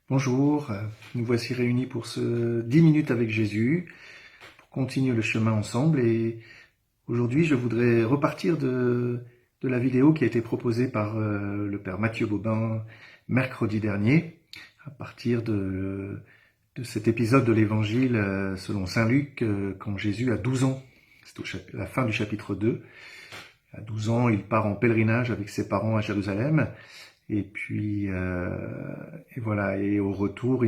Bonjour, nous voici réunis pour ce 10 minutes avec Jésus, pour continuer le chemin ensemble. Et aujourd'hui, je voudrais repartir de la vidéo qui a été proposée par le Père Mathieu Bobin mercredi dernier, à partir de cet épisode de l'Évangile selon Saint Luc, quand Jésus a 12 ans. C'est la fin du chapitre 2. À 12 ans, il part en pèlerinage avec ses parents à Jérusalem. Et puis, et voilà. Et au retour,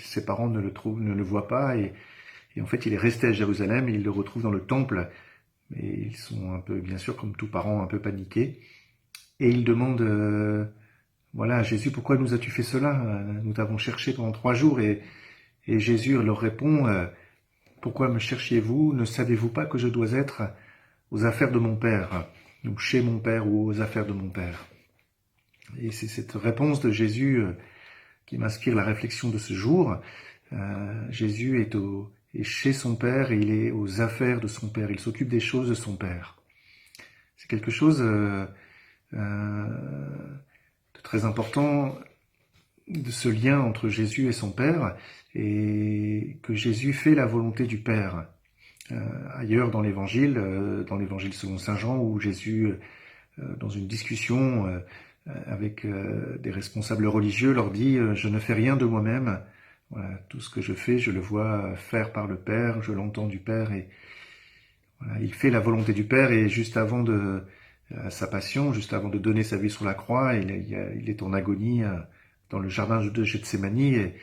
ses parents ne le voient pas. Et en fait, il est resté à Jérusalem. Et ils le retrouvent dans le temple. Et ils sont un peu, bien sûr, comme tous parents, un peu paniqués. Et ils demandent, voilà, Jésus, pourquoi nous as-tu fait cela? Nous t'avons cherché pendant 3 jours. Et Jésus leur répond, pourquoi me cherchiez-vous? Ne savez-vous pas que je dois être aux affaires de mon Père, ou chez mon Père, ou aux affaires de mon Père? Et c'est cette réponse de Jésus qui m'inspire la réflexion de ce jour. Jésus est chez son Père et il est aux affaires de son Père. Il s'occupe des choses de son Père. C'est quelque chose de très important, de ce lien entre Jésus et son Père, et que Jésus fait la volonté du Père. Ailleurs dans l'Évangile selon Saint Jean, où Jésus, dans une discussion avec des responsables religieux, leur dit « Je ne fais rien de moi-même, voilà, tout ce que je fais, je le vois faire par le Père, je l'entends du Père. » Et voilà, il fait la volonté du Père, et juste avant sa passion, juste avant de donner sa vie sur la croix, il est en agonie dans le jardin de Gethsémani, et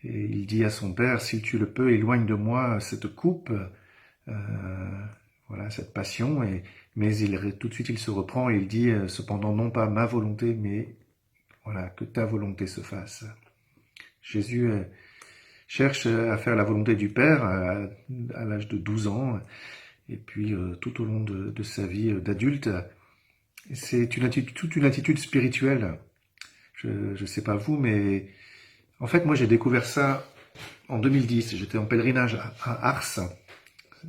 il dit à son Père « Si tu le peux, éloigne de moi cette coupe, voilà, cette passion. » Mais tout de suite il se reprend et il dit « Cependant, non pas ma volonté, mais voilà, que ta volonté se fasse. » Jésus cherche à faire la volonté du Père à l'âge de 12 ans, et puis tout au long de sa vie d'adulte. C'est toute une attitude spirituelle. Je ne sais pas vous, mais en fait, moi j'ai découvert ça en 2010. J'étais en pèlerinage à Ars.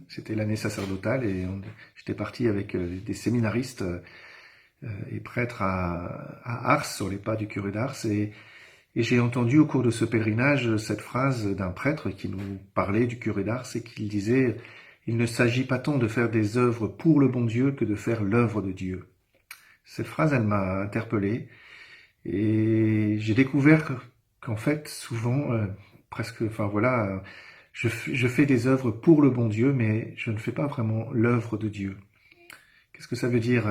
C'était l'année sacerdotale, et j'étais parti avec des séminaristes et prêtres à Ars, sur les pas du curé d'Ars. Et j'ai entendu au cours de ce pèlerinage cette phrase d'un prêtre qui nous parlait du curé d'Ars, et qui disait « Il ne s'agit pas tant de faire des œuvres pour le bon Dieu que de faire l'œuvre de Dieu. » Cette phrase, elle m'a interpellé, et j'ai découvert qu'en fait, souvent, presque, enfin voilà, je fais des œuvres pour le bon Dieu, mais je ne fais pas vraiment l'œuvre de Dieu. Qu'est-ce que ça veut dire?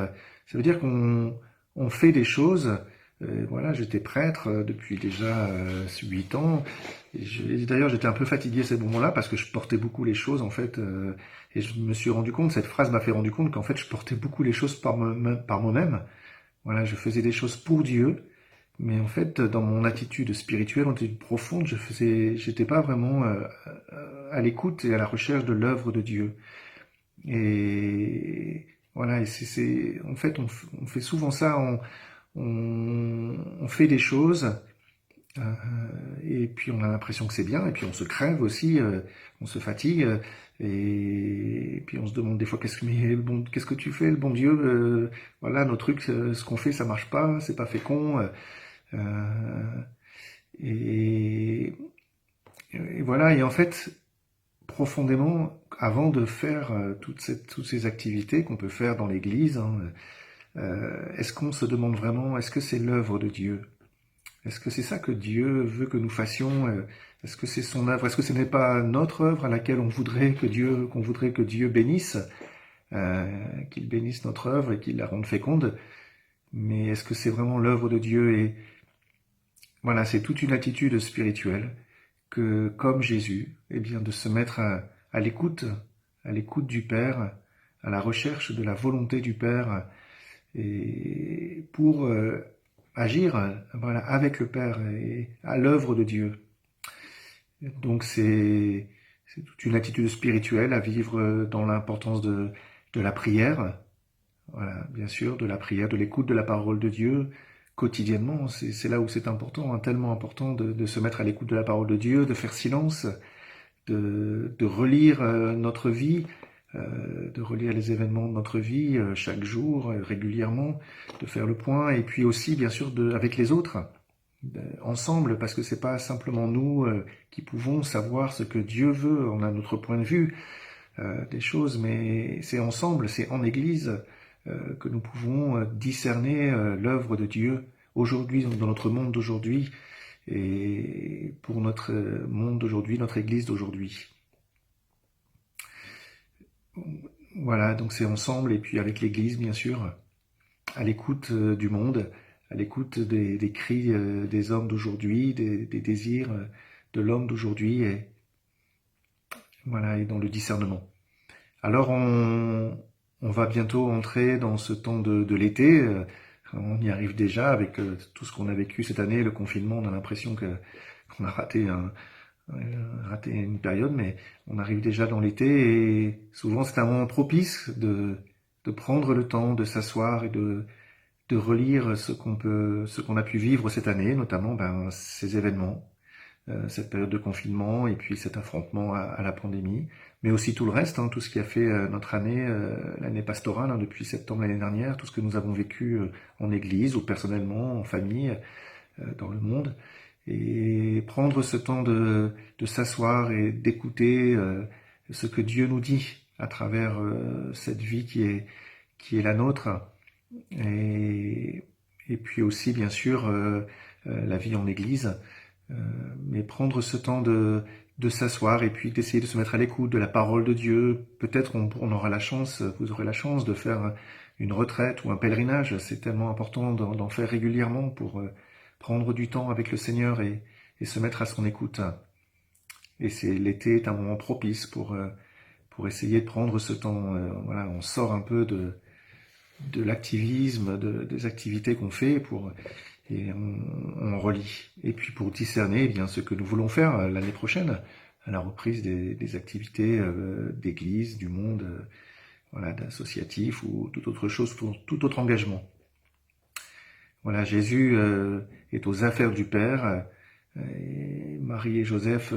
Ça veut dire qu'on fait des choses. Voilà, j'étais prêtre depuis déjà 8 ans. D'ailleurs, j'étais un peu fatigué à ce moment-là parce que je portais beaucoup les choses, en fait. Et je me suis rendu compte, cette phrase m'a fait rendu compte qu'en fait, je portais beaucoup les choses par moi-même. Voilà, je faisais des choses pour Dieu. Mais en fait, dans mon attitude spirituelle, en attitude profonde, j'étais pas vraiment à l'écoute et à la recherche de l'œuvre de Dieu. Et voilà, en fait, on fait souvent ça, on fait des choses, euh, et puis on a l'impression que c'est bien, et puis on se crève aussi, on se fatigue, et puis on se demande des fois qu'est-ce que tu fais, le bon Dieu, voilà, nos trucs, ce qu'on fait, ça marche pas, c'est pas fécond, et, et voilà, et en fait, profondément, avant de faire toutes ces activités qu'on peut faire dans l'Église, hein, est-ce qu'on se demande vraiment, est-ce que c'est l'œuvre de Dieu? Est-ce que c'est ça que Dieu veut que nous fassions? Est-ce que c'est son œuvre? Est-ce que ce n'est pas notre œuvre à laquelle qu'on voudrait que Dieu bénisse, qu'il bénisse notre œuvre et qu'il la rende féconde? Mais est-ce que c'est vraiment l'œuvre de Dieu? Et voilà, c'est toute une attitude spirituelle que, comme Jésus, eh bien, de se mettre à l'écoute du Père, à la recherche de la volonté du Père, et pour agir, voilà, avec le Père et à l'œuvre de Dieu. Donc c'est toute une attitude spirituelle à vivre dans l'importance de la prière, voilà, bien sûr, de la prière, de l'écoute de la parole de Dieu quotidiennement. C'est là où c'est important, hein, tellement important de se mettre à l'écoute de la parole de Dieu, de faire silence, de relire notre vie, de relire les événements de notre vie chaque jour, régulièrement, de faire le point, et puis aussi, bien sûr, avec les autres, ensemble, parce que c'est pas simplement nous qui pouvons savoir ce que Dieu veut. On a notre point de vue des choses, mais c'est ensemble, c'est en Église que nous pouvons discerner l'œuvre de Dieu aujourd'hui, dans notre monde d'aujourd'hui, et pour notre monde d'aujourd'hui, notre Église d'aujourd'hui. Voilà, donc c'est ensemble, et puis avec l'Église, bien sûr, à l'écoute du monde, à l'écoute des cris des hommes d'aujourd'hui, des désirs de l'homme d'aujourd'hui, et voilà, et dans le discernement. Alors on va bientôt entrer dans ce temps de l'été. On y arrive déjà avec tout ce qu'on a vécu cette année, le confinement. On a l'impression qu'on a raté une période, mais on arrive déjà dans l'été et souvent c'est un moment propice de prendre le temps de s'asseoir et de relire ce qu'on a pu vivre cette année, notamment ces événements, cette période de confinement et puis cet affrontement à la pandémie, mais aussi tout le reste, tout ce qui a fait notre année, l'année pastorale, depuis septembre l'année dernière, tout ce que nous avons vécu en église ou personnellement, en famille, dans le monde, et prendre ce temps de s'asseoir et d'écouter ce que Dieu nous dit à travers cette vie qui est la nôtre, et, et puis aussi bien sûr la vie en église, mais prendre ce temps de s'asseoir et puis d'essayer de se mettre à l'écoute de la parole de Dieu. Peut-être on aura la chance, vous aurez la chance de faire une retraite ou un pèlerinage. C'est tellement important d'en faire régulièrement pour prendre du temps avec le Seigneur et se mettre à son écoute. Et l'été est un moment propice pour essayer de prendre ce temps. Voilà, on sort un peu de l'activisme, des activités qu'on fait et on relit. Et puis pour discerner ce que nous voulons faire l'année prochaine, à la reprise des activités d'église, du monde, voilà, d'associatif ou toute autre chose, tout autre engagement. Voilà, Jésus est aux affaires du Père, et Marie et Joseph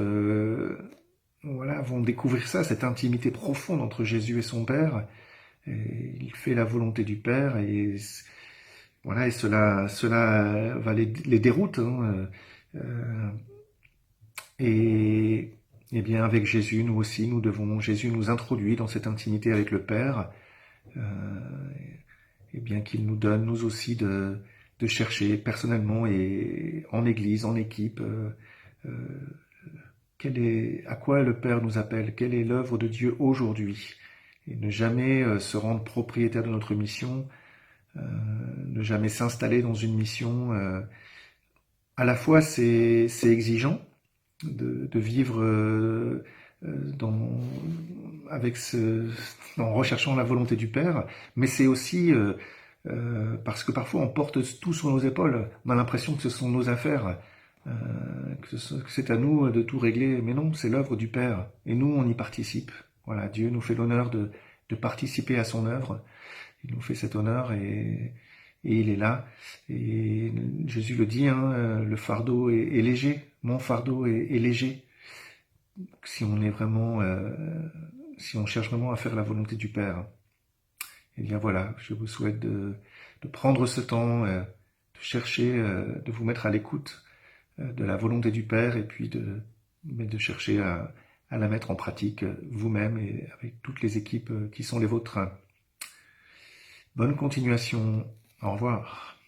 voilà, vont découvrir ça, cette intimité profonde entre Jésus et son Père. Et il fait la volonté du Père et voilà, et cela va les déroute. Et bien avec Jésus, nous aussi, Jésus nous introduit dans cette intimité avec le Père, et bien qu'il nous donne, nous aussi, de chercher personnellement et en Église, en équipe, à quoi le Père nous appelle, quelle est l'œuvre de Dieu aujourd'hui, et ne jamais se rendre propriétaire de notre mission, ne jamais s'installer dans une mission. À la fois, c'est exigeant de vivre en recherchant la volonté du Père, mais c'est aussi parce que parfois on porte tout sur nos épaules. On a l'impression que ce sont nos affaires, que c'est à nous de tout régler, mais non, c'est l'œuvre du Père, et nous on y participe. Voilà, Dieu nous fait l'honneur de participer à son œuvre. Il nous fait cet honneur et il est là. Et Jésus le dit, le fardeau est léger, mon fardeau est léger. Si on est vraiment, si on cherche vraiment à faire la volonté du Père. Et bien voilà, je vous souhaite de prendre ce temps, de chercher, de vous mettre à l'écoute de la volonté du Père et puis de chercher à la mettre en pratique vous-même et avec toutes les équipes qui sont les vôtres. Bonne continuation. Au revoir.